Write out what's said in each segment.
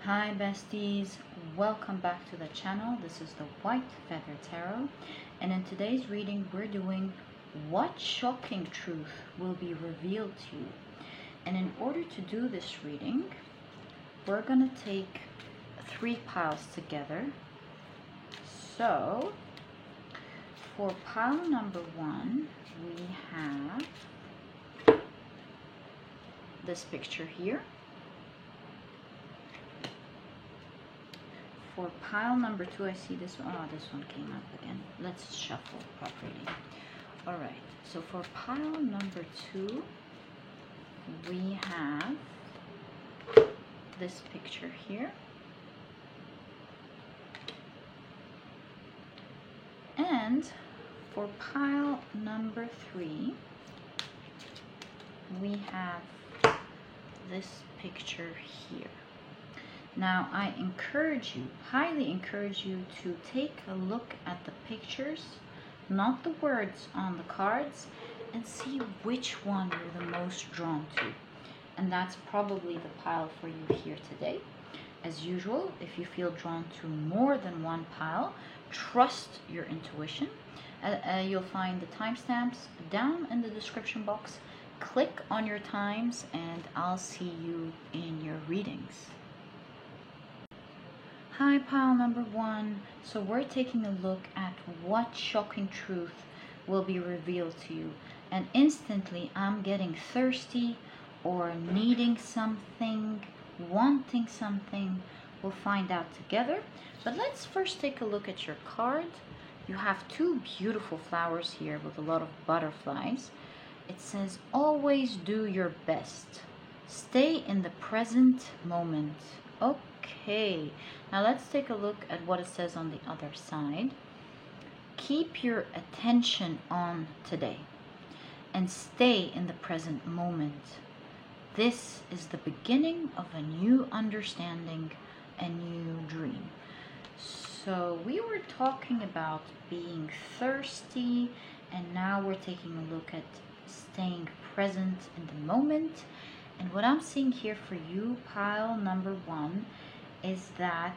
Hi besties, welcome back to the channel. This is the White Feather Tarot, and in today's reading we're doing what shocking truth will be revealed to you. And in order to do this reading, we're gonna take 3 piles together. So for pile number 1 we have this picture here. For pile number 2, I see this one. Oh, this one came up again. Let's shuffle properly. All right. So for pile number 2, we have this picture here. And for pile number 3, we have this picture here. Now, I highly encourage you to take a look at the pictures, not the words on the cards, and see which one you're the most drawn to. And that's probably the pile for you here today. As usual, if you feel drawn to more than one pile, trust your intuition. You'll find the timestamps down in the description box. Click on your times, and I'll see you in your readings. Hi, pile number 1. So we're taking a look at what shocking truth will be revealed to you. And instantly I'm getting thirsty or needing something, wanting something. We'll find out together. But let's first take a look at your card. You have 2 beautiful flowers here with a lot of butterflies. It says, always do your best. Stay in the present moment. Okay, now let's take a look at what it says on the other side. Keep your attention on today and stay in the present moment. This is the beginning of a new understanding, a new dream. So we were talking about being thirsty, and now we're taking a look at staying present in the moment. And what I'm seeing here for you, pile number 1, is that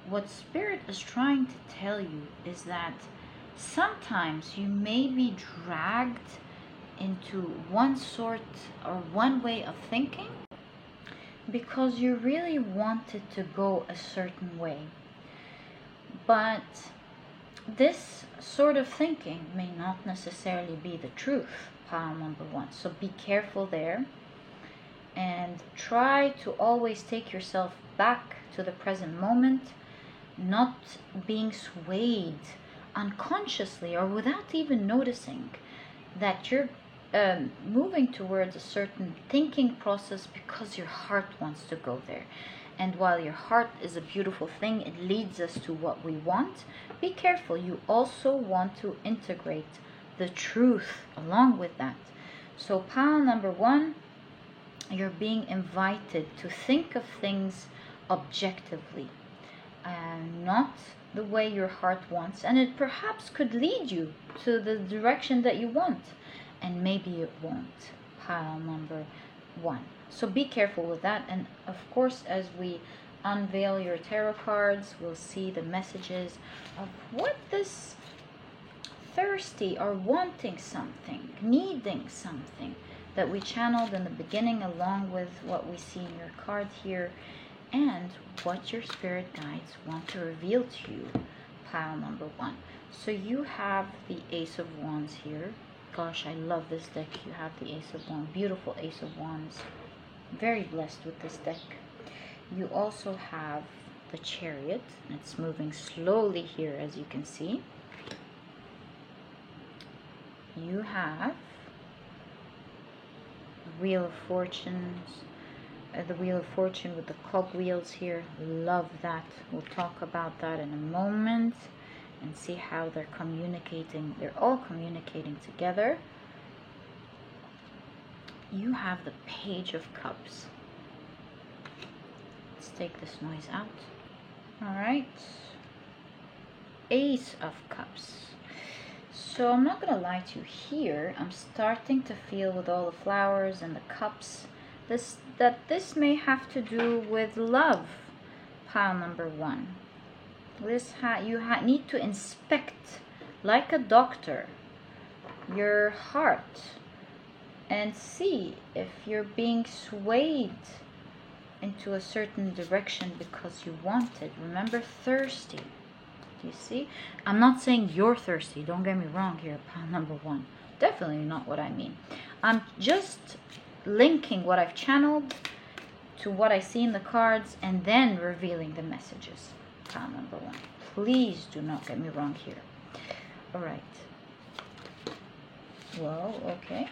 what Spirit is trying to tell you is that sometimes you may be dragged into one sort or one way of thinking because you really wanted to go a certain way. But this sort of thinking may not necessarily be the truth, pile number 1. So be careful there, and try to always take yourself back to the present moment, not being swayed unconsciously or without even noticing that you're moving towards a certain thinking process because your heart wants to go there. And while your heart is a beautiful thing, it leads us to what we want. Be careful, you also want to integrate the truth along with that. So pile number 1, you're being invited to think of things objectively, not the way your heart wants. And it perhaps could lead you to the direction that you want, and maybe it won't, pile number 1. So be careful with that. And of course, as we unveil your tarot cards, we'll see the messages of what this thirsty or wanting something, needing something that we channeled in the beginning, along with what we see in your card here, and what your spirit guides want to reveal to you, pile number 1. So you have the Ace of Wands here. Gosh, I love this deck. You have the Ace of Wands, beautiful Ace of Wands. Very blessed with this deck. You also have the Chariot. It's moving slowly here, as you can see. You have Wheel of Fortunes, the Wheel of Fortune with the cogwheels here. Love that. We'll talk about that in a moment and see how they're communicating. They're all communicating together. You have the Page of Cups. Let's take this noise out. All right. Ace of Cups. So I'm not gonna lie to you here. I'm starting to feel, with all the flowers and the cups, this may have to do with love, pile number 1. You need to inspect, like a doctor, your heart and see if you're being swayed into a certain direction because you want it. Remember, thirsty. You see? I'm not saying you're thirsty. Don't get me wrong here, pile number 1. Definitely not what I mean. I'm just linking what I've channeled to what I see in the cards and then revealing the messages. Pile number 1. Please do not get me wrong here. All right. Well, okay.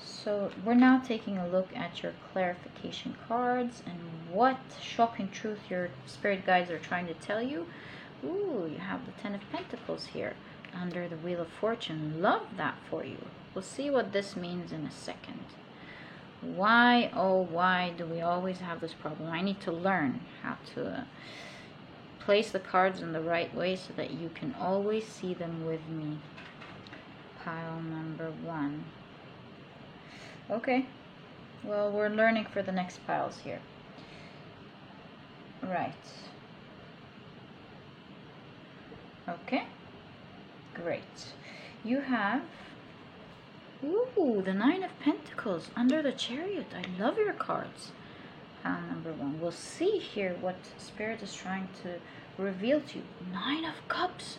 So we're now taking a look at your clarification cards and what shocking truth your spirit guides are trying to tell you. Ooh, you have the 10 of Pentacles here under the Wheel of Fortune. Love that for you. We'll see what this means in a second. Why, oh why do we always have this problem? I need to learn how to place the cards in the right way so that you can always see them with me. Pile number 1. Okay, well, we're learning for the next piles here. Right. Okay, great. You have, ooh, the 9 of Pentacles under the Chariot. I love your cards. Pile number 1. We'll see here what Spirit is trying to reveal to you. 9 of Cups.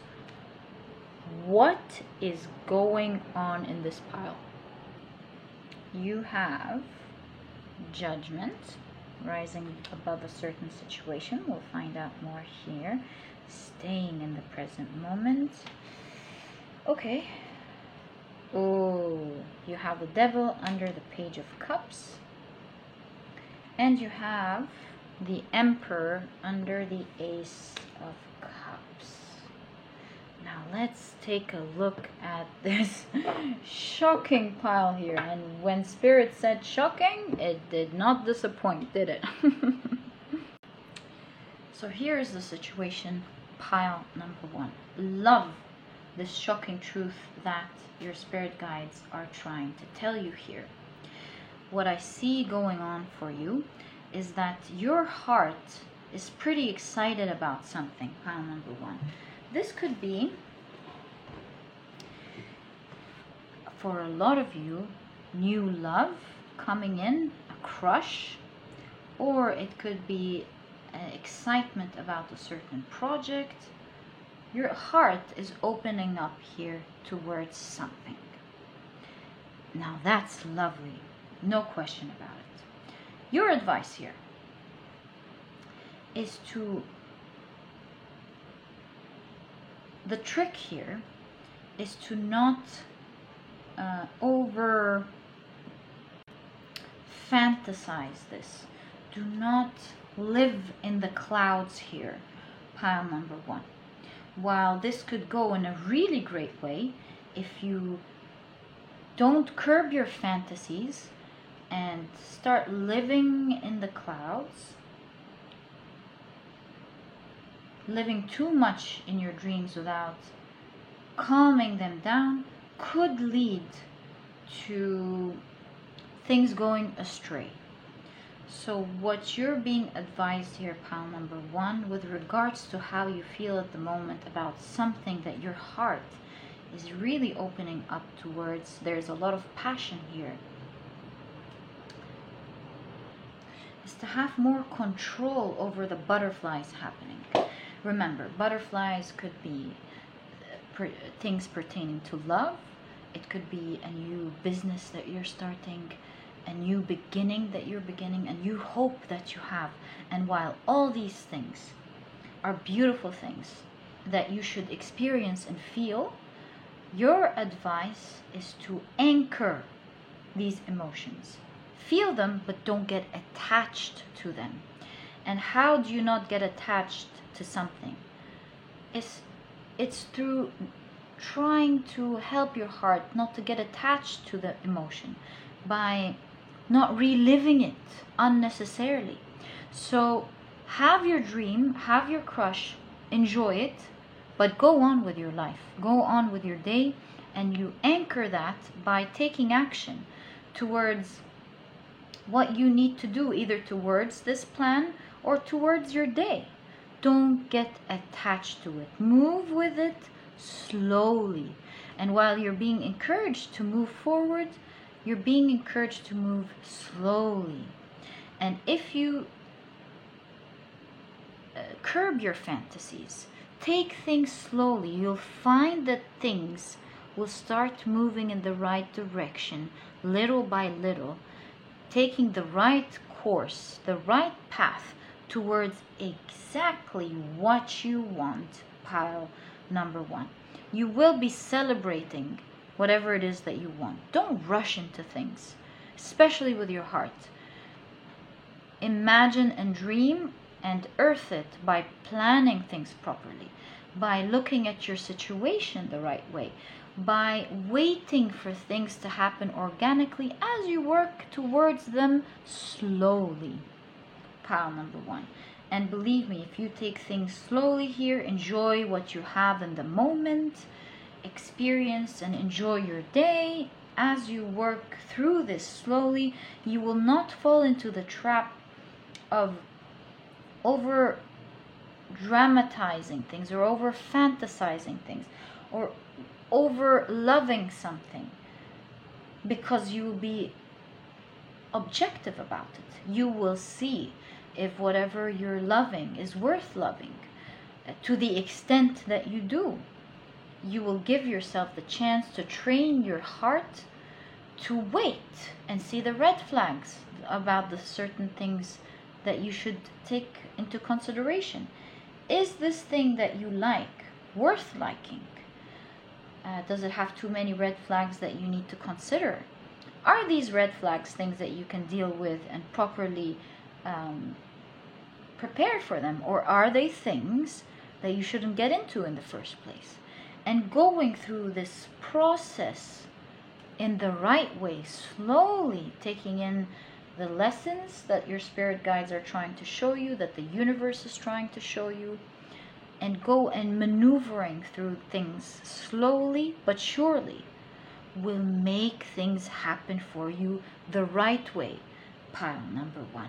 What is going on in this pile? You have Judgment rising above a certain situation. We'll find out more here. Staying in the present moment. Okay. Oh, you have the Devil under the Page of Cups. And you have the Emperor under the Ace of Cups. Now let's take a look at this shocking pile here. And when Spirit said shocking, it did not disappoint, did it? So here is the situation, pile number 1. Love this shocking truth that your spirit guides are trying to tell you here. What I see going on for you is that your heart is pretty excited about something, pile number 1. This could be, for a lot of you, new love coming in, a crush, or it could be excitement about a certain project. Your heart is opening up here towards something. Now that's lovely, no question about it. Your advice here is the trick here is to not over fantasize this. Do not live in the clouds here, pile number 1. While this could go in a really great way if you don't curb your fantasies and start living in the clouds, living too much in your dreams without calming them down, could lead to things going astray. So what you're being advised here, pile number 1, with regards to how you feel at the moment about something that your heart is really opening up towards, there's a lot of passion here, is to have more control over the butterflies happening. Remember, butterflies could be things pertaining to love. It could be a new business that you're starting, a new beginning that you're beginning, a new hope that you have. And while all these things are beautiful things that you should experience and feel, your advice is to anchor these emotions. Feel them, but don't get attached to them. And how do you not get attached to something? It's through trying to help your heart not to get attached to the emotion by not reliving it unnecessarily. So have your dream, have your crush, enjoy it, but go on with your life, go on with your day, and you anchor that by taking action towards what you need to do, either towards this plan or towards your day. Don't get attached to it. Move with it slowly. And while you're being encouraged to move forward, you're being encouraged to move slowly. And if you curb your fantasies, take things slowly, you'll find that things will start moving in the right direction, little by little, taking the right course, the right path towards exactly what you want. Pile number 1. You will be celebrating whatever it is that you want. Don't rush into things, especially with your heart. Imagine and dream and earth it by planning things properly, by looking at your situation the right way, by waiting for things to happen organically as you work towards them slowly. Pile number 1. And believe me, if you take things slowly here, enjoy what you have in the moment, experience and enjoy your day. As you work through this slowly, you will not fall into the trap of over dramatizing things or over fantasizing things or over loving something, because you will be objective about it. You will see if whatever you're loving is worth loving. To the extent that you do, you will give yourself the chance to train your heart to wait and see the red flags about the certain things that you should take into consideration. Is this thing that you like worth liking? Does it have too many red flags that you need to consider? Are these red flags things that you can deal with and properly prepare for them, or are they things that you shouldn't get into in the first place? And going through this process in the right way, slowly taking in the lessons that your spirit guides are trying to show you, that the universe is trying to show you, and go and maneuvering through things slowly but surely will make things happen for you the right way. Pile number 1.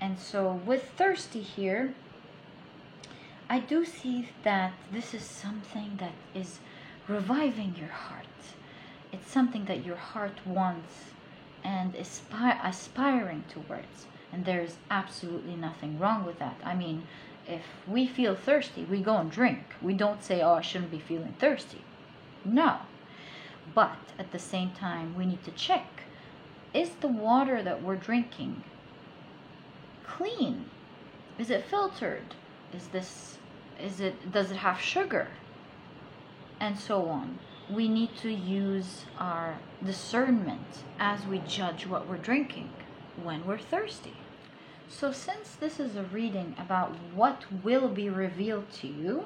And so with thirsty here, I do see that this is something that is reviving your heart. It's something that your heart wants and aspiring towards. And there's absolutely nothing wrong with that. I mean, if we feel thirsty, we go and drink. We don't say, oh, I shouldn't be feeling thirsty. No. But at the same time, we need to check, is the water that we're drinking clean? Is it filtered? Does it have sugar? And so on. We need to use our discernment as we judge what we're drinking when we're thirsty. So since this is a reading about what will be revealed to you,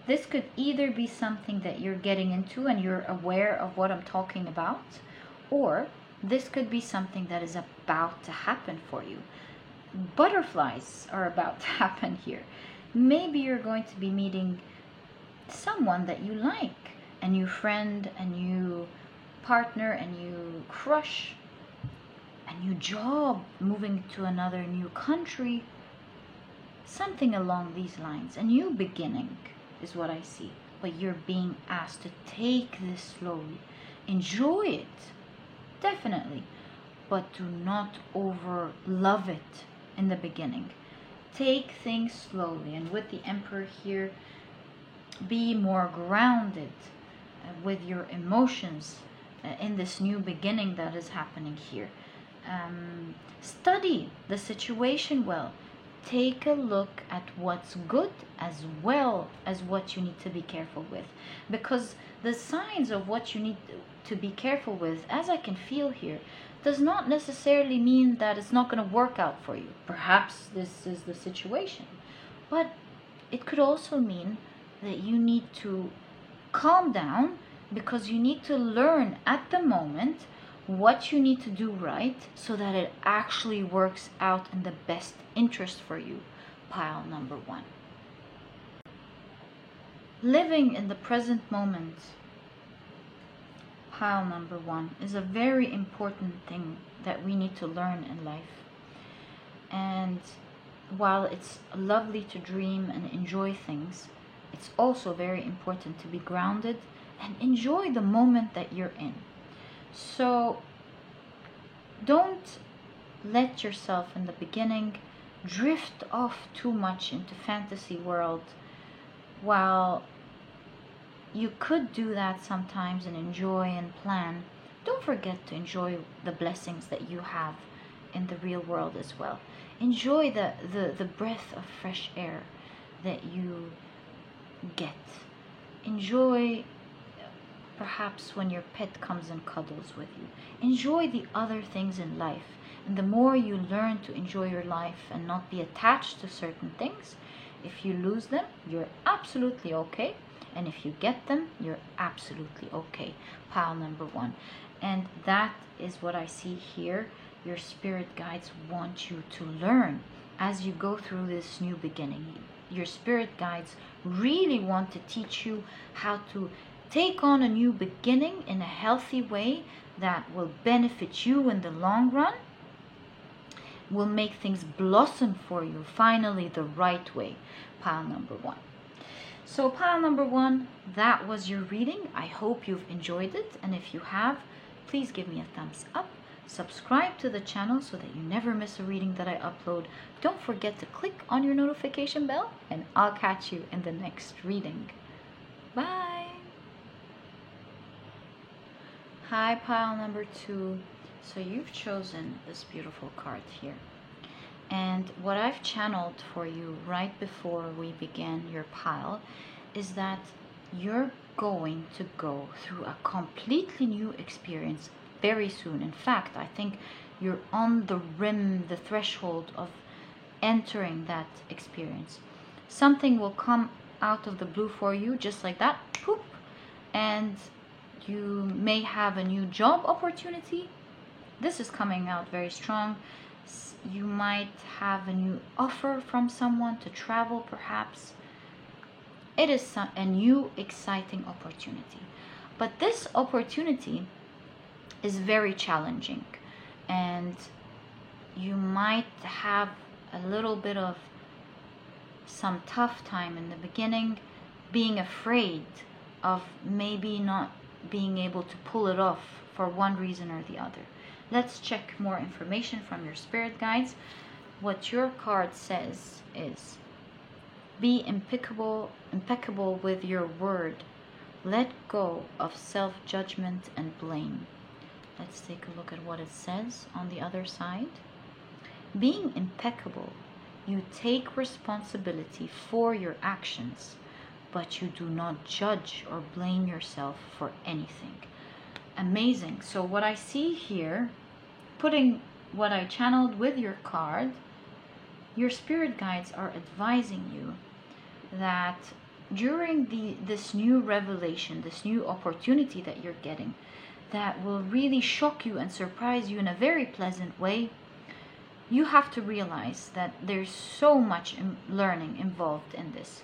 this could either be something that you're getting into and you're aware of what I'm talking about, or this could be something that is about to happen for you. Butterflies are about to happen here. Maybe you're going to be meeting someone that you like, a new friend, a new partner, a new crush, a new job, moving to another new country, something along these lines. A new beginning is what I see. But you're being asked to take this slowly. Enjoy it, definitely, but do not over love it in the beginning. Take things slowly. And with the Emperor here, be more grounded with your emotions in this new beginning that is happening here. Study the situation well. Take a look at what's good as well as what you need to be careful with. Because the signs of what you need to be careful with, as I can feel here, does not necessarily mean that it's not going to work out for you. Perhaps this is the situation. But it could also mean that you need to calm down, because you need to learn at the moment what you need to do right so that it actually works out in the best interest for you. Pile number 1. Living in the present moment, pile number 1, is a very important thing that we need to learn in life. And while it's lovely to dream and enjoy things, it's also very important to be grounded and enjoy the moment that you're in. So don't let yourself in the beginning drift off too much into fantasy world. While you could do that sometimes and enjoy and plan, don't forget to enjoy the blessings that you have in the real world as well. Enjoy the breath of fresh air that you get. Enjoy perhaps when your pet comes and cuddles with you. Enjoy the other things in life. And the more you learn to enjoy your life and not be attached to certain things, if you lose them, you're absolutely okay. And if you get them, you're absolutely okay. Pile number one. And that is what I see here. Your spirit guides want you to learn as you go through this new beginning. Your spirit guides really want to teach you how to take on a new beginning in a healthy way that will benefit you in the long run, will make things blossom for you finally the right way. Pile number one. So pile number one, that was your reading. I hope you've enjoyed it, and if you have, please give me a thumbs up. Subscribe to the channel so that you never miss a reading that I upload. Don't forget to click on your notification bell, and I'll catch you in the next reading. Bye. Hi, pile number two. So you've chosen this beautiful card here. And what I've channeled for you right before we began your pile is that you're going to go through a completely new experience very soon. In fact, I think you're on the rim, the threshold of entering that experience. Something will come out of the blue for you, just like that, poop, and you may have a new job opportunity. This is coming out very strong. You might have a new offer from someone to travel, perhaps. It is a new exciting opportunity. But this opportunity is very challenging, and you might have a little bit of some tough time in the beginning, being afraid of maybe not being able to pull it off for one reason or the other. Let's check more information from your spirit guides. What your card says is, be impeccable with your word. Let go of self-judgment and blame. Let's take a look at what it says on the other side. Being impeccable, you take responsibility for your actions, but you do not judge or blame yourself for anything. Amazing. So what I see here, putting what I channeled with your card, your spirit guides are advising you that during this new revelation, this new opportunity that you're getting, that will really shock you and surprise you in a very pleasant way, you have to realize that there's so much learning involved in this.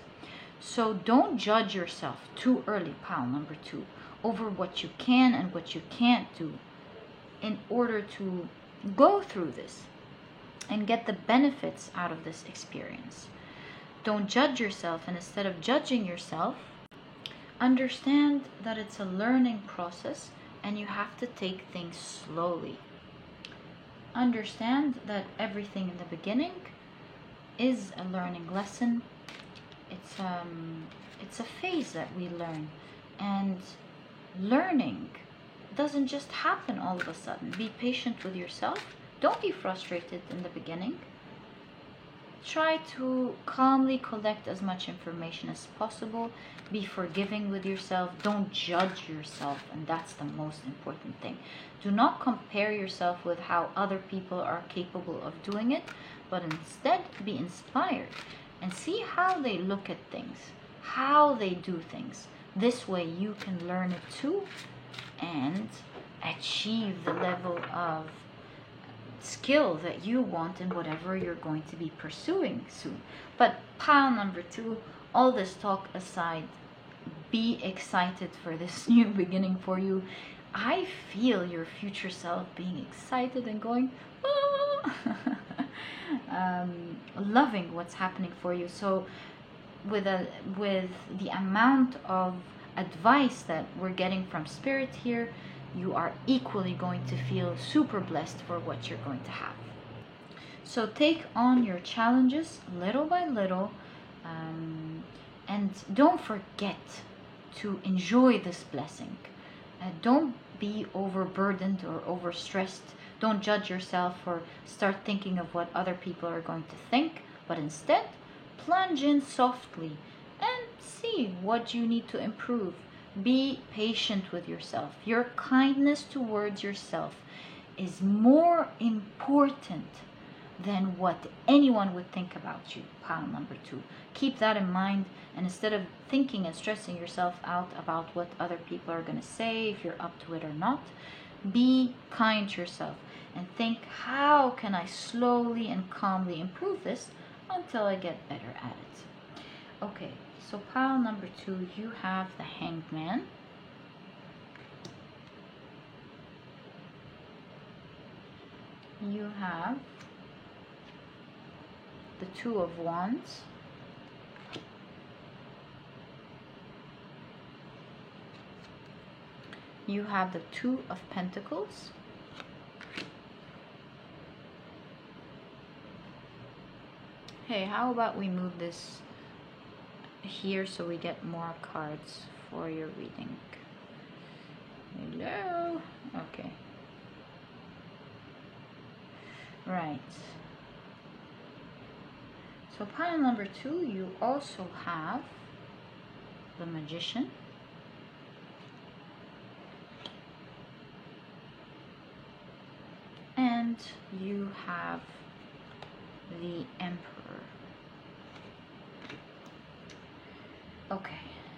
So don't judge yourself too early, pile number two, over what you can and what you can't do in order to go through this and get the benefits out of this experience. Don't judge yourself, and instead of judging yourself, understand that it's a learning process and you have to take things slowly. Understand that everything in the beginning is a learning lesson. It's a phase that we learn, and learning doesn't just happen all of a sudden. Be patient with yourself. Don't be frustrated in the beginning. Try to calmly collect as much information as possible. Be forgiving with yourself. Don't judge yourself, and that's the most important thing. Do not compare yourself with how other people are capable of doing it, but instead be inspired and see how they look at things, how they do things. This way you can learn it too and achieve the level of skill that you want in whatever you're going to be pursuing soon. But pile number two, all this talk aside, be excited for this new beginning for you. I feel your future self being excited and going, ah! Loving what's happening for you. So with the amount of advice that we're getting from Spirit here, you are equally going to feel super blessed for what you're going to have. So take on your challenges little by little, and don't forget to enjoy this blessing. Don't be overburdened or overstressed. Don't judge yourself or start thinking of what other people are going to think, but instead plunge in softly and see what you need to improve. Be patient with yourself. Your kindness towards yourself is more important than what anyone would think about you. Pile number 2. Keep that in mind, and instead of thinking and stressing yourself out about what other people are going to say, if you're up to it or not, be kind to yourself and think, how can I slowly and calmly improve this until I get better at it? Okay, so pile number 2, you have the Hanged Man. You have the Two of Wands. You have the Two of Pentacles. Hey, how about we move this here so we get more cards for your reading? Hello? Okay. Right. So pile number 2, you also have the Magician. And you have the Emperor. Okay,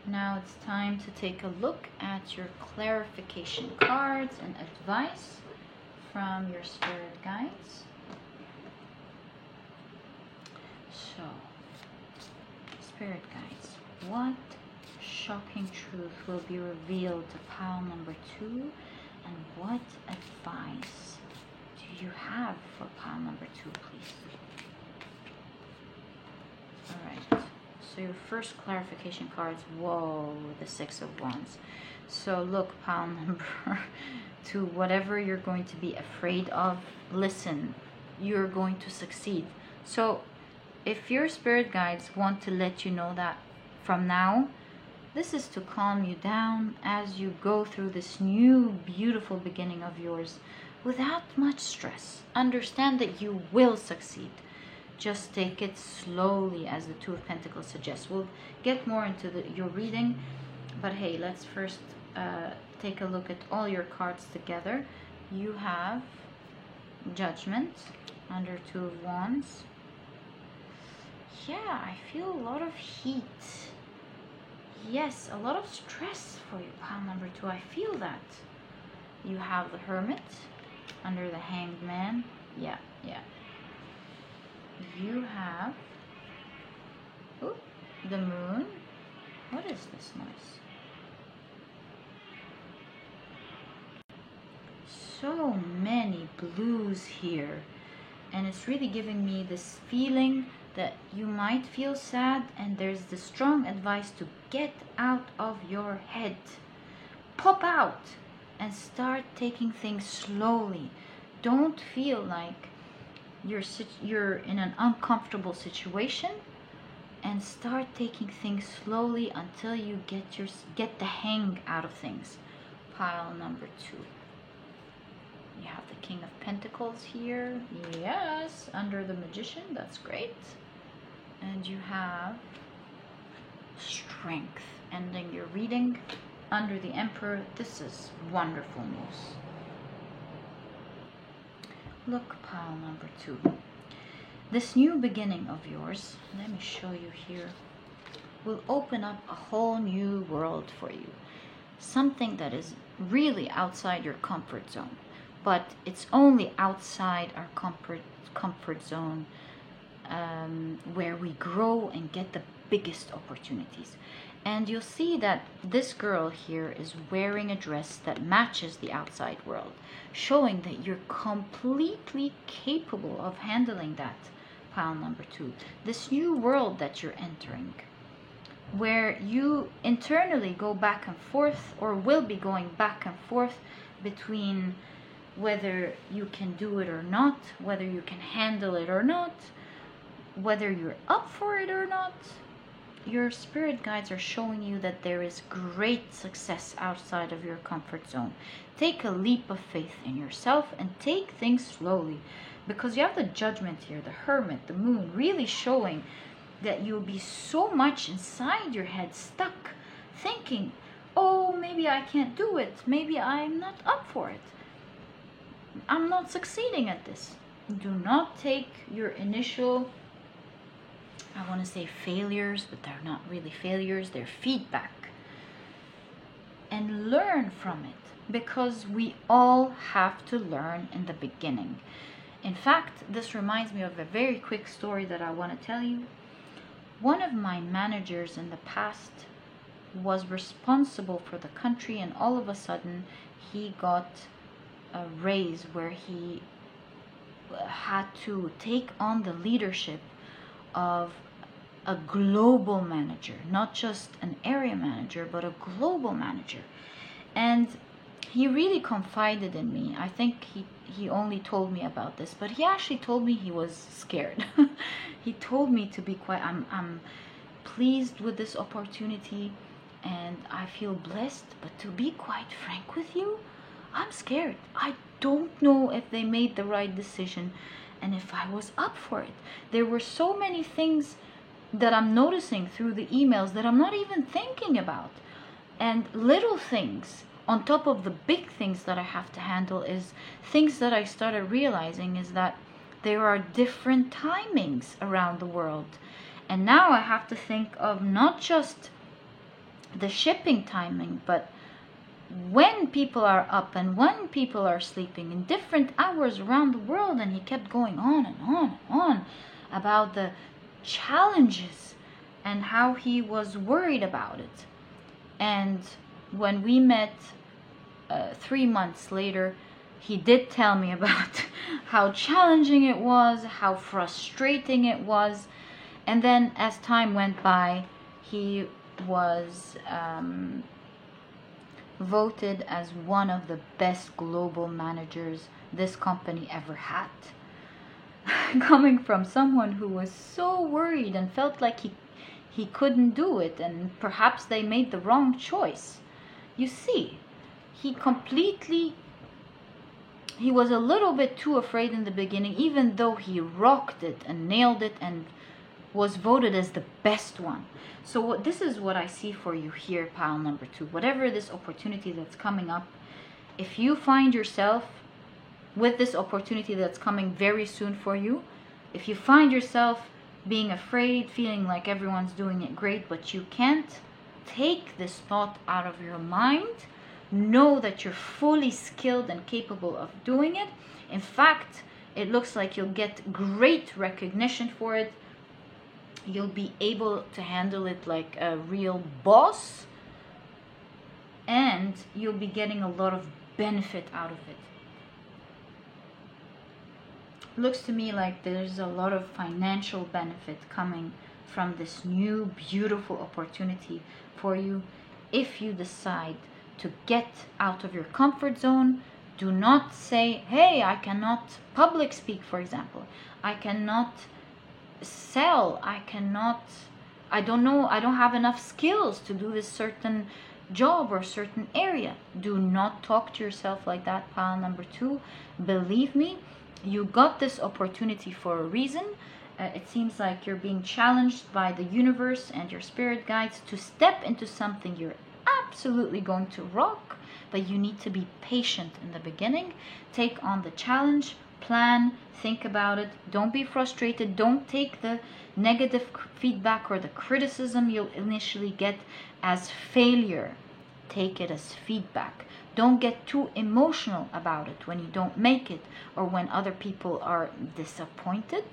now it's time to take a look at your clarification cards and advice from your spirit guides. So, spirit guides, what shocking truth will be revealed to pile number 2, and what advice do you have for pile number 2, please? Alright, so your first clarification cards, whoa, the Six of Wands. So look, pile number 2, whatever you're going to be afraid of, listen, you're going to succeed. So if your spirit guides want to let you know that from now, this is to calm you down as you go through this new beautiful beginning of yours without much stress. Understand that you will succeed. Just take it slowly, as the Two of Pentacles suggests. We'll get more into your reading, but hey, let's first take a look at all your cards together. You have Judgment under Two of Wands. Yeah, I feel a lot of heat. Yes, a lot of stress for you, pile number 2. I feel that. You have the Hermit under the Hanged Man. Yeah. You have the Moon. What is this noise? So many blues here, and it's really giving me this feeling that you might feel sad, and there's the strong advice to get out of your head. Pop out and start taking things slowly. Don't feel like you're in an uncomfortable situation, and start taking things slowly until you get the hang out of things. Pile number 2. You have the King of Pentacles here. Yes, under the Magician. That's great. And you have Strength. Ending your reading under the Emperor. This is wonderful news. Look, pile number 2. This new beginning of yours, let me show you here, will open up a whole new world for you. Something that is really outside your comfort zone. But it's only outside our comfort zone where we grow and get the biggest opportunities. And you'll see that this girl here is wearing a dress that matches the outside world, showing that you're completely capable of handling that, pile number 2. This new world that you're entering, where you internally go back and forth, or will be going back and forth between whether you can do it or not, whether you can handle it or not, whether you're up for it or not. Your spirit guides are showing you that there is great success outside of your comfort zone. Take a leap of faith in yourself and take things slowly, because you have the Judgment here, the Hermit, the Moon, really showing that you'll be so much inside your head, stuck, thinking, oh, maybe I can't do it, maybe I'm not up for it, I'm not succeeding at this. Do not take your initial, I want to say failures, but they're not really failures, they're feedback, and learn from it, because we all have to learn in the beginning. In fact, this reminds me of a very quick story that I want to tell you. One of my managers in the past was responsible for the country, and all of a sudden he got a raise where he had to take on the leadership of a global manager, not just an area manager, but a global manager. And he really confided in me. I think he only told me about this, but he actually told me he was scared. He told me to be quiet. I'm pleased with this opportunity and I feel blessed, but to be quite frank with you, I'm scared. I don't know if they made the right decision and if I was up for it. There were so many things that I'm noticing through the emails that I'm not even thinking about. And little things on top of the big things that I have to handle is things that I started realizing is that there are different timings around the world. And now I have to think of not just the shipping timing, but when people are up and when people are sleeping in different hours around the world. And he kept going on and on and on about the challenges and how he was worried about it. And when we met 3 months later, he did tell me about how challenging it was, how frustrating it was. And then as time went by, he was voted as one of the best global managers this company ever had. Coming from someone who was so worried and felt like he couldn't do it, and perhaps they made the wrong choice. You see, he was a little bit too afraid in the beginning, even though he rocked it and nailed it and was voted as the best one. So this is what I see for you here, pile number 2. Whatever this opportunity that's coming up, if you find yourself with this opportunity that's coming very soon for you, if you find yourself being afraid, feeling like everyone's doing it great, but you can't take this thought out of your mind, know that you're fully skilled and capable of doing it. In fact, it looks like you'll get great recognition for it. You'll be able to handle it like a real boss, and you'll be getting a lot of benefit out of it. Looks to me like there's a lot of financial benefit coming from this new beautiful opportunity for you if you decide to get out of your comfort zone. Do not say, hey, I cannot public speak, for example. I cannot sell. I don't know, I don't have enough skills to do this certain job or certain area. Do not talk to yourself like that, pile number 2. Believe me, you got this opportunity for a reason. It seems like you're being challenged by the universe and your spirit guides to step into something you're absolutely going to rock, but you need to be patient in the beginning. Take on the challenge, plan, think about it. Don't be frustrated. Don't take the negative feedback or the criticism you'll initially get as failure. Take it as feedback. Don't get too emotional about it when you don't make it or when other people are disappointed.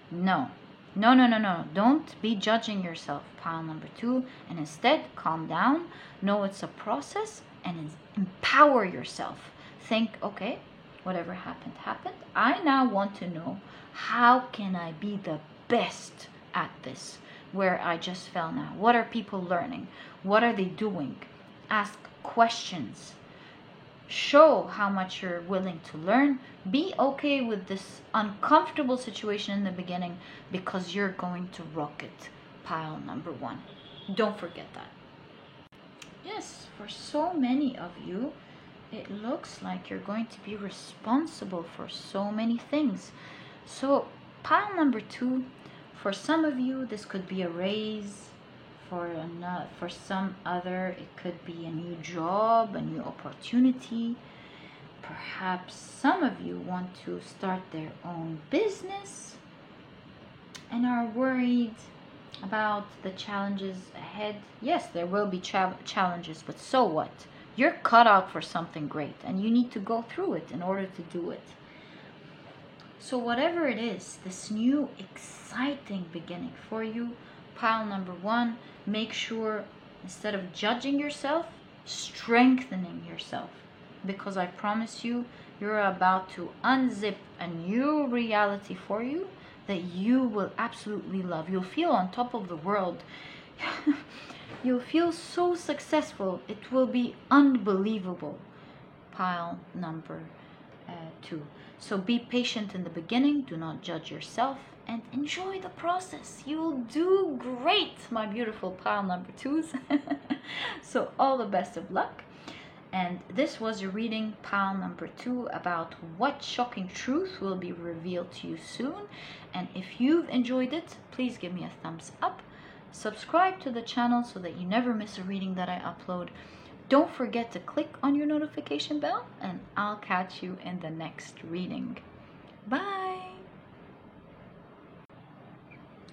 No, No, no, no, no. Don't be judging yourself, pile number 2. And instead, calm down. Know it's a process and empower yourself. Think, okay, whatever happened, happened. I now want to know, how can I be the best at this where I just fell now? What are people learning? What are they doing? Ask questions. Show how much you're willing to learn. Be okay with this uncomfortable situation in the beginning, because you're going to rock it, pile number 1. Don't forget that. Yes, for so many of you, it looks like you're going to be responsible for so many things. So pile number 2, for some of you, this could be a raise. For some other, it could be a new job, a new opportunity. Perhaps some of you want to start their own business and are worried about the challenges ahead. Yes, there will be challenges, but so what? You're cut out for something great, and you need to go through it in order to do it. So whatever it is, this new exciting beginning for you, pile number 1, make sure, instead of judging yourself, strengthening yourself. Because I promise you, you're about to unzip a new reality for you that you will absolutely love. You'll feel on top of the world. You'll feel so successful. It will be unbelievable. Pile number 2. So be patient in the beginning. Do not judge yourself. And enjoy the process. You will do great, my beautiful pile number 2s. So all the best of luck. And this was your reading, pile number 2, about what shocking truth will be revealed to you soon. And if you've enjoyed it, please give me a thumbs up. Subscribe to the channel so that you never miss a reading that I upload. Don't forget to click on your notification bell, and I'll catch you in the next reading. Bye!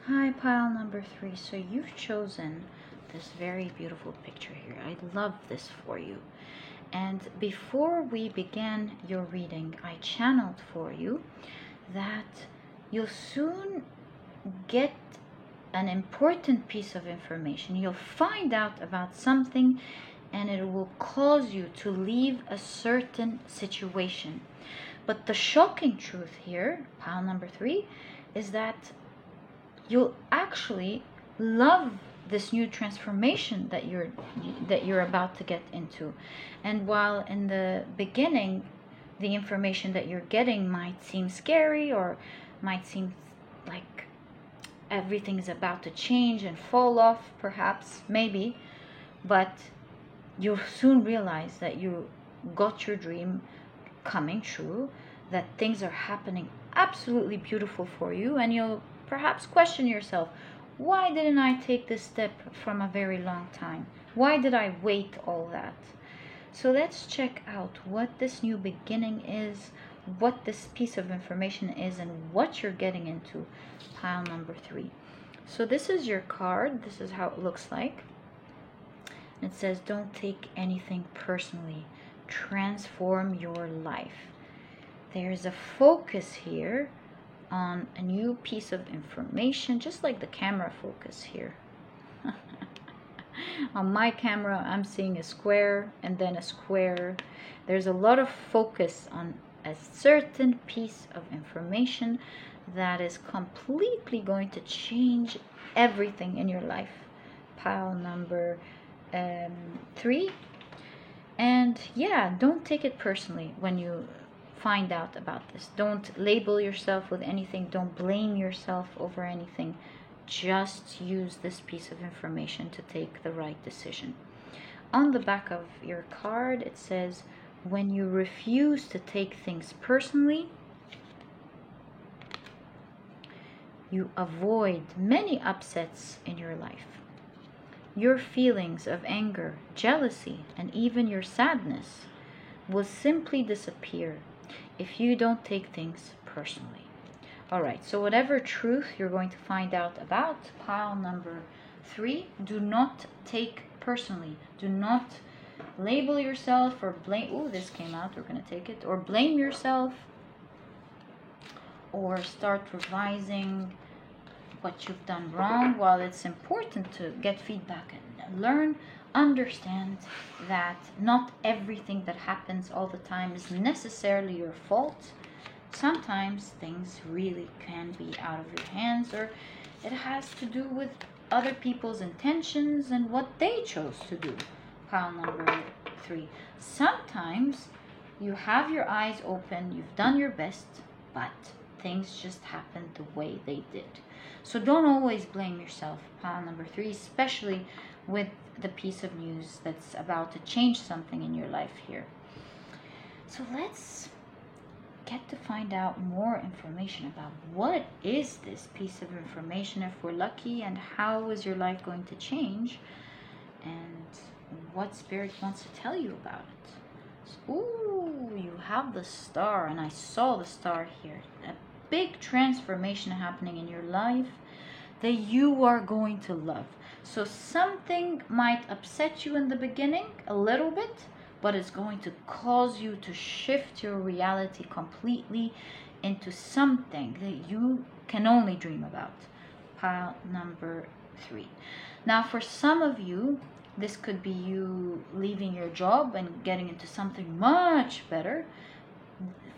Hi, pile number 3. So you've chosen this very beautiful picture here. I love this for you. And before we began your reading, I channeled for you that you'll soon get an important piece of information. You'll find out about something, and it will cause you to leave a certain situation. But the shocking truth here, pile number 3, is that you'll actually love this new transformation that you're about to get into. And while in the beginning the information that you're getting might seem scary, or might seem like everything is about to change and fall off, perhaps, maybe, but you'll soon realize that you got your dream coming true, that things are happening absolutely beautiful for you, and you'll perhaps question yourself, why didn't I take this step from a very long time? Why did I wait all that? So let's check out what this new beginning is, what this piece of information is, and what you're getting into, pile number 3. So this is your card. This is how it looks like. It says, don't take anything personally. Transform your life. There's a focus here on a new piece of information, just like the camera focus here. On my camera, I'm seeing a square and then a square. There's a lot of focus on a certain piece of information that is completely going to change everything in your life. Pile number 3. And yeah, don't take it personally when you find out about this. Don't label yourself with anything. Don't blame yourself over anything. Just use this piece of information to take the right decision. On the back of your card, it says, when you refuse to take things personally, you avoid many upsets in your life. Your feelings of anger, jealousy, and even your sadness will simply disappear if you don't take things personally. Alright, so whatever truth you're going to find out about, pile number 3, do not take personally. Do not label yourself or blame. Oh, this came out, we're going to take it. Or blame yourself, or start revising what you've done wrong. While it's important to get feedback and learn, understand that not everything that happens all the time is necessarily your fault. Sometimes things really can be out of your hands, or it has to do with other people's intentions and what they chose to do. Pile number 3. Sometimes you have your eyes open, you've done your best, but things just happened the way they did. So don't always blame yourself. Pile number 3, especially with the piece of news that's about to change something in your life here. So let's get to find out more information about what is this piece of information if we're lucky, and how is your life going to change, and what Spirit wants to tell you about it. So, ooh, you have the Star, and I saw the Star here. A big transformation happening in your life that you are going to love. So something might upset you in the beginning a little bit, but it's going to cause you to shift your reality completely into something that you can only dream about. Pile number 3. Now, for some of you, this could be you leaving your job and getting into something much better.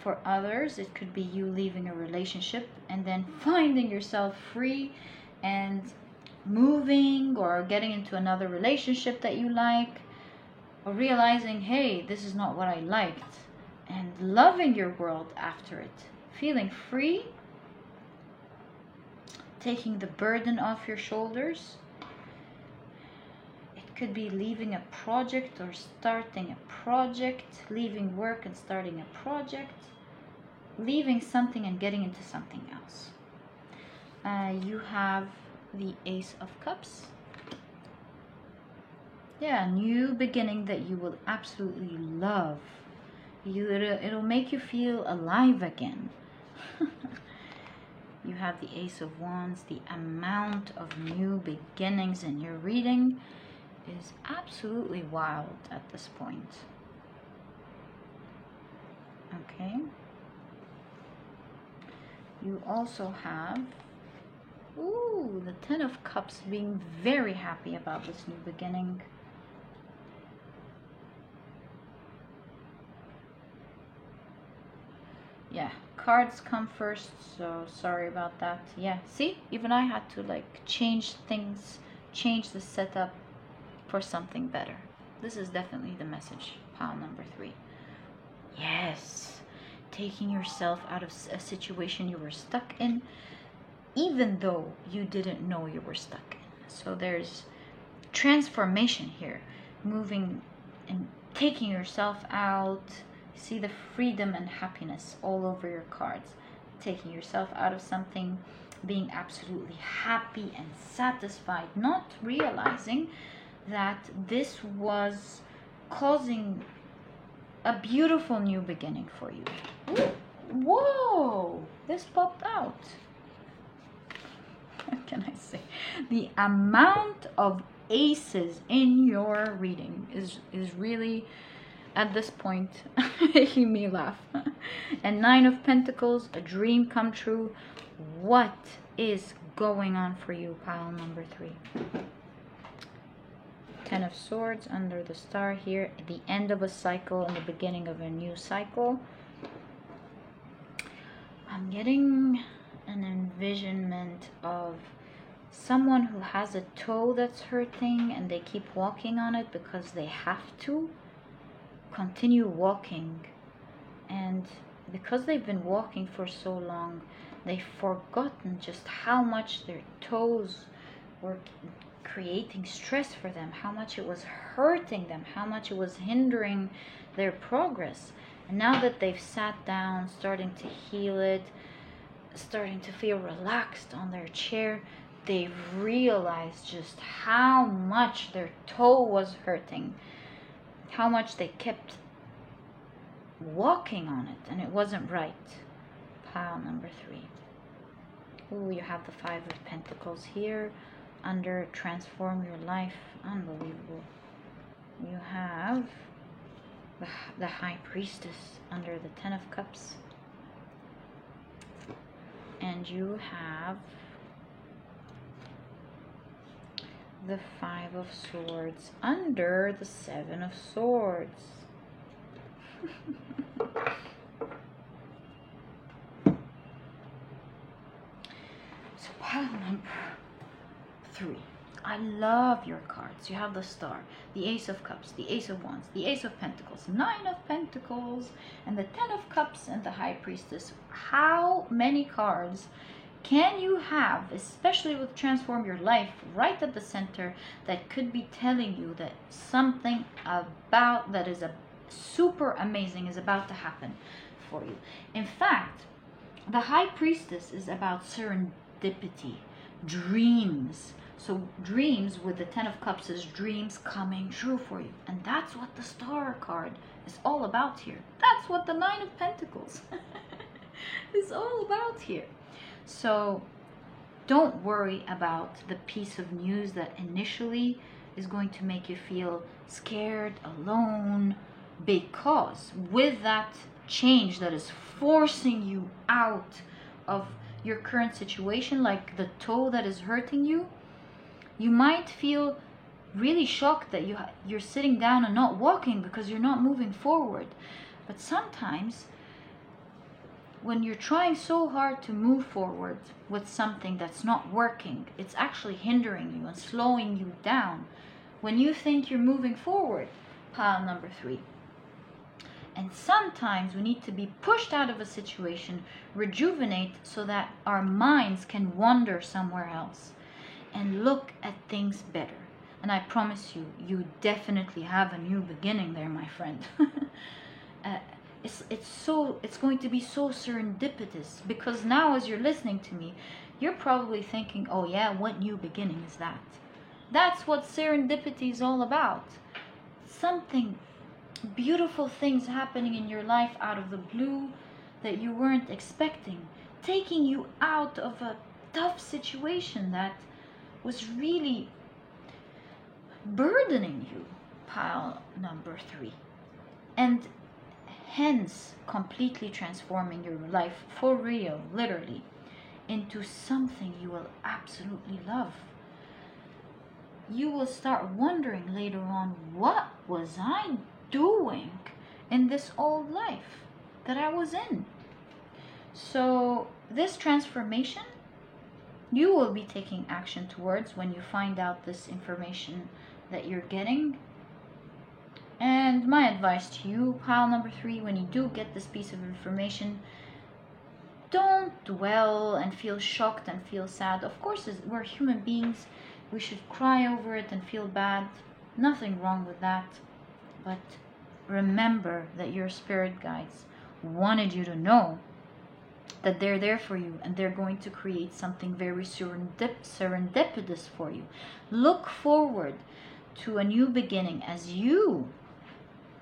For others, it could be you leaving a relationship and then finding yourself free and moving, or getting into another relationship that you like, or realizing, hey, this is not what I liked, and loving your world after it, feeling free, taking the burden off your shoulders. It could be leaving a project or starting a project, leaving work and starting a project, leaving something and getting into something else. You have the Ace of Cups. Yeah, a new beginning that you will absolutely love. It'll make you feel alive again. You have the Ace of Wands. The amount of new beginnings in your reading is absolutely wild at this point. Okay. You also have, ooh, the Ten of Cups, being very happy about this new beginning. Yeah, cards come first, so sorry about that. Yeah, see, even I had to like change things, change the setup for something better. This is definitely the message. Pile number 3. Yes, taking yourself out of a situation you were stuck in, even though you didn't know you were stuck in. So there's transformation here, moving and taking yourself out. See the freedom and happiness all over your cards. Taking yourself out of something, being absolutely happy and satisfied, not realizing that this was causing a beautiful new beginning for you. Ooh, whoa, this popped out. What can I say? The amount of aces in your reading is really, at this point, making me laugh. And 9 of Pentacles, a dream come true. What is going on for you, pile number 3? 10 of Swords under the Star here, at the end of a cycle and the beginning of a new cycle. I'm getting an envisionment of someone who has a toe that's hurting and they keep walking on it because they have to continue walking, and because they've been walking for so long, they've forgotten just how much their toes were creating stress for them, how much it was hurting them, how much it was hindering their progress. And now that they've sat down, starting to heal it, starting to feel relaxed on their chair, they've realized just how much their toe was hurting, how much they kept walking on it and it wasn't right. Pile number 3. Ooh, you have the 5 of Pentacles here under Transform Your Life. Unbelievable. You have the High Priestess under the 10 of Cups. And you have the Five of Swords under the Seven of Swords. So pile number 3. I love your cards. You have the Star, the Ace of Cups, the Ace of Wands, the Ace of Pentacles, Nine of Pentacles, and the Ten of Cups, and the High Priestess. How many cards can you have, especially with Transform Your Life right at the center, that could be telling you that something about that is a super amazing is about to happen for you? In fact, the High Priestess is about serendipity, dreams. So dreams with the Ten of Cups is dreams coming true for you. And that's what the Star card is all about here. That's what the Nine of Pentacles is all about here. So don't worry about the piece of news that initially is going to make you feel scared, alone, because with that change that is forcing you out of your current situation, like the toe that is hurting you, you might feel really shocked that you're sitting down and not walking because you're not moving forward. But sometimes when you're trying so hard to move forward with something that's not working, it's actually hindering you and slowing you down when you think you're moving forward. Pile number 3. And sometimes we need to be pushed out of a situation, rejuvenate, so that our minds can wander somewhere else and look at things better. And I promise you, you definitely have a new beginning there, my friend. It's going to be so serendipitous, because now as you're listening to me, you're probably thinking, oh yeah, what new beginning is that? That's what serendipity is all about. Something, beautiful things happening in your life out of the blue that you weren't expecting, taking you out of a tough situation that was really burdening you. Pile number 3. And hence completely transforming your life for real, literally, into something you will absolutely love. You will start wondering later on, what was I doing in this old life that I was in? So this transformation, you will be taking action towards when you find out this information that you're getting. And my advice to you, pile number 3, when you do get this piece of information, don't dwell and feel shocked and feel sad. Of course, we're human beings. We should cry over it and feel bad. Nothing wrong with that. But remember that your spirit guides wanted you to know that they're there for you, and they're going to create something very serendipitous for you. Look forward to a new beginning as you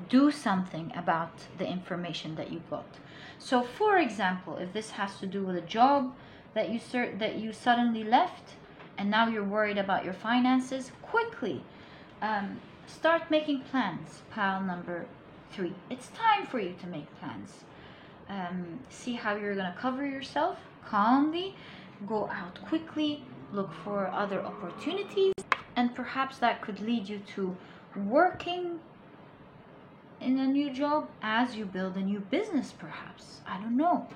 do something about the information that you got. So for example, if this has to do with a job that you suddenly left and now you're worried about your finances, quickly start making plans. Pile number 3. It's time for you to make plans. See how you're going to cover yourself calmly, go out quickly, look for other opportunities, and perhaps that could lead you to working in a new job as you build a new business, perhaps, I don't know,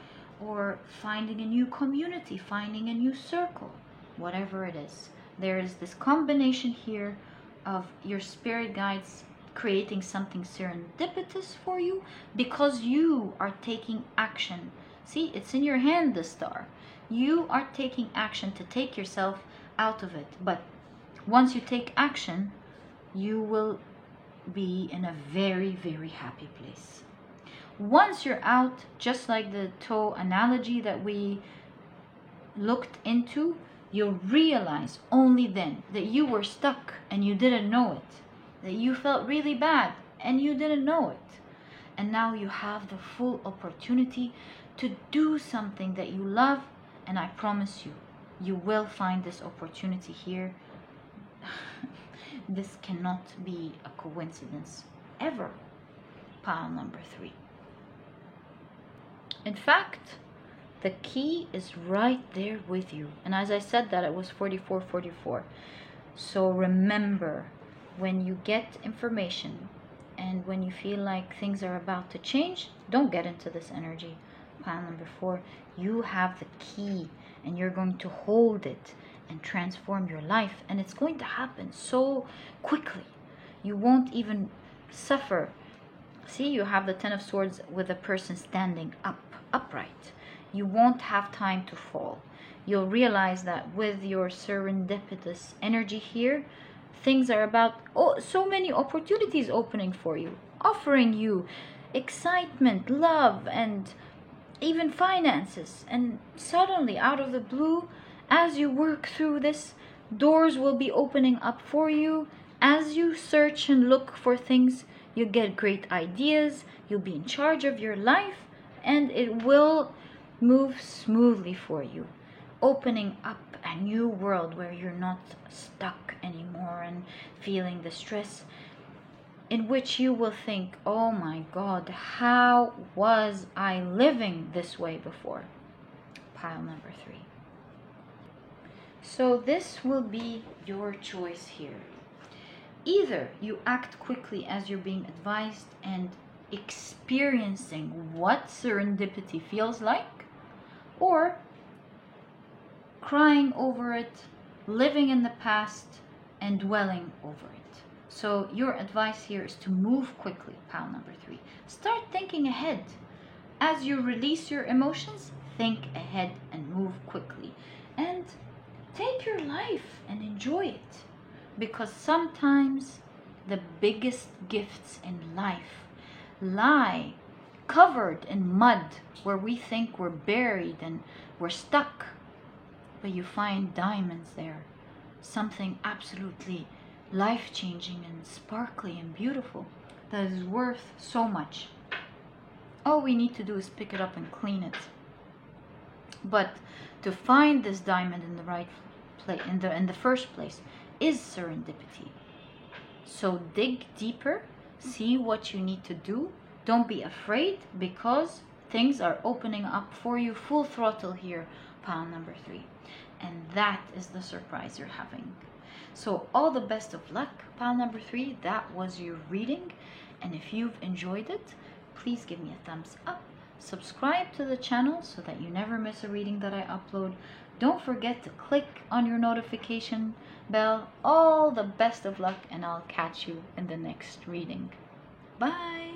or finding a new community, finding a new circle, whatever it is. There is this combination here of your spirit guides creating something serendipitous for you because you are taking action. See, it's in your hand, the Star. You are taking action to take yourself out of it. But once you take action, you will be in a very, very happy place. Once you're out, just like the toe analogy that we looked into, you'll realize only then that you were stuck and you didn't know it. That you felt really bad and you didn't know it. And now you have the full opportunity to do something that you love, and I promise you, you will find this opportunity here. This cannot be a coincidence, ever. Pile number 3. In fact, the key is right there with you. And as I said that, it was 4444. So remember, when you get information and when you feel like things are about to change, don't get into this energy. Pile number 4, you have the key and you're going to hold it and transform your life, and it's going to happen so quickly. You won't even suffer. See, you have the 10 of Swords with a person standing upright. You won't have time to fall. You'll realize that with your serendipitous energy here, things are about so many opportunities opening for you, offering you excitement, love, and even finances. And suddenly, out of the blue, as you work through this, doors will be opening up for you. As you search and look for things, you get great ideas, you'll be in charge of your life, and it will move smoothly for you, opening up a new world where you're not stuck anymore and feeling the stress, in which you will think, oh my God, how was I living this way before? Pile number 3. So this will be your choice here. Either you act quickly as you're being advised and experiencing what serendipity feels like, or crying over it, living in the past, and dwelling over it. So your advice here is to move quickly, pile number 3. Start thinking ahead. As you release your emotions, think ahead and move quickly. And take your life and enjoy it. Because sometimes the biggest gifts in life lie covered in mud, where we think we're buried and we're stuck. But you find diamonds there. Something absolutely life-changing and sparkly and beautiful that is worth so much. All we need to do is pick it up and clean it. But to find this diamond in the right place, in the first place, is serendipity. So dig deeper, see what you need to do. Don't be afraid, because things are opening up for you full throttle here, pile number 3. And that is the surprise you're having. So all the best of luck, pile number 3. That was your reading. And if you've enjoyed it, please give me a thumbs up. Subscribe to the channel so that you never miss a reading that I upload. Don't forget to click on your notification bell. All the best of luck, and I'll catch you in the next reading. Bye!